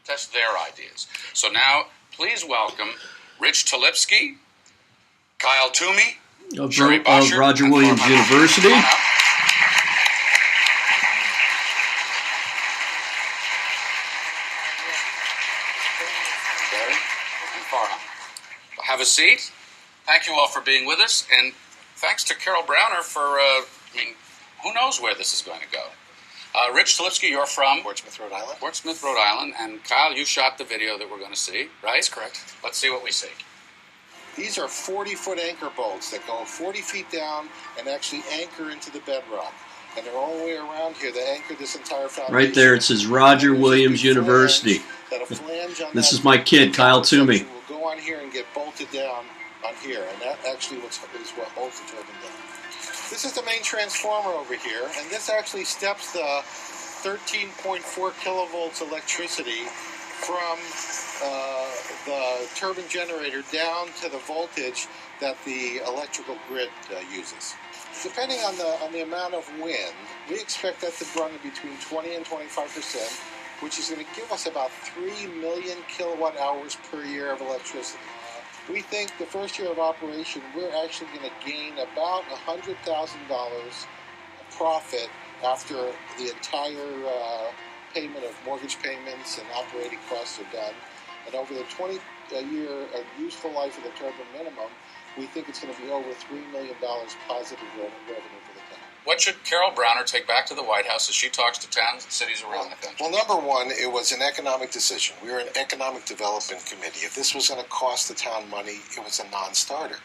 test their ideas. So now, please welcome Rich Tulipsky, Kyle Tomey, of Roger Williams University. Have a seat. Thank you all for being with us, and thanks to Carole Browner for, who knows where this is going to go. Rich Tulipsky, you're from? Portsmouth, Rhode Island. Portsmouth, Rhode Island, and Kyle, you shot the video that we're going to see, right? That's correct. Let's see what we see. These are 40-foot anchor bolts that go 40 feet down and actually anchor into the bedrock. And they're all the way around here. They anchor this entire foundation. Right there, it says Roger Williams University. This is my kid, Kyle Tomey. Will go on here and get bolted dodown on here, and that actually is what holds the turbine down. This is the main transformer over here, and this actually steps the 13.4 kilovolts electricity from the turbine generator down to the voltage that the electrical grid uses. Depending on the amount of wind, we expect that to run between 20 and 25%, which is going to give us about 3 million kilowatt hours per year of electricity. We think the first year of operation, we're actually going to gain about $100,000 profit after the entire payment of mortgage payments and operating costs are done. And over the 20-year useful life of the turbine minimum, we think it's going to be over $3 million positive revenue for the town. What should Carole Browner take back to the White House as she talks to towns and cities around the country? Well, number one, it was an economic decision. We were an economic development committee. If this was going to cost the town money, it was a non-starter.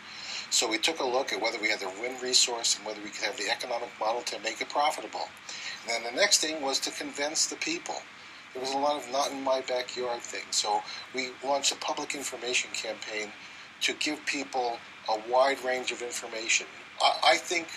So we took a look at whether we had the wind resource and whether we could have the economic model to make it profitable. And then the next thing was to convince the people. There was a lot of not in my backyard things. So we launched a public information campaign to give people a wide range of information. I think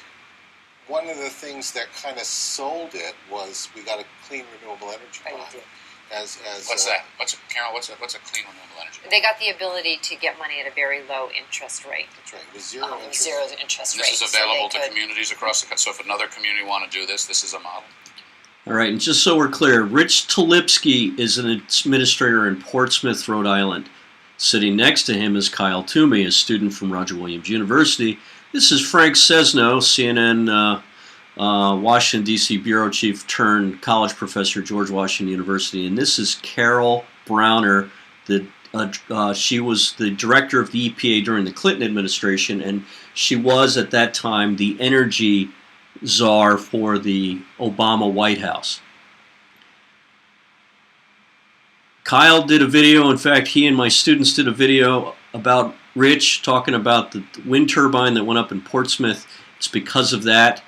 one of the things that kind of sold it was we got a clean renewable energy bond. What's that? Carole, what's a clean renewable energy bond? They got the ability to get money at a very low interest rate. That's right. It was zero interest. Zero interest rate. This is available to communities across the country. So if another community want to do this, this is a model. All right, and just so we're clear, Rich Tulipsky is an administrator in Portsmouth, Rhode Island. Sitting next to him is Kyle Tomey, a student from Roger Williams University. This is Frank Sesno, CNN Washington, D.C. Bureau Chief turned college professor at George Washington University. And this is Carole Browner. She was the director of the EPA during the Clinton administration, and she was at that time the energy czar for the Obama White House. Kyle did a video. In fact, he and my students did a video about Rich talking about the wind turbine that went up in Portsmouth. It's because of that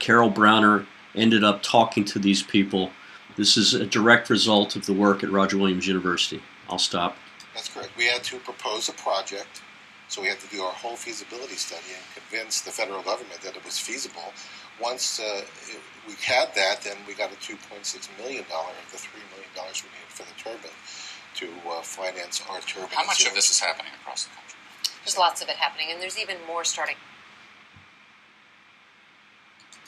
Carole Browner ended up talking to these people. This is a direct result of the work at Roger Williams University. I'll stop. That's correct. We had to propose a project, so we had to do our whole feasibility study and convince the federal government that it was feasible. Once we had that, then we got a $2.6 million of the $3 million we needed for the turbine to finance our turbine. How much of this is happening across the country? There's lots of it happening, and there's even more starting.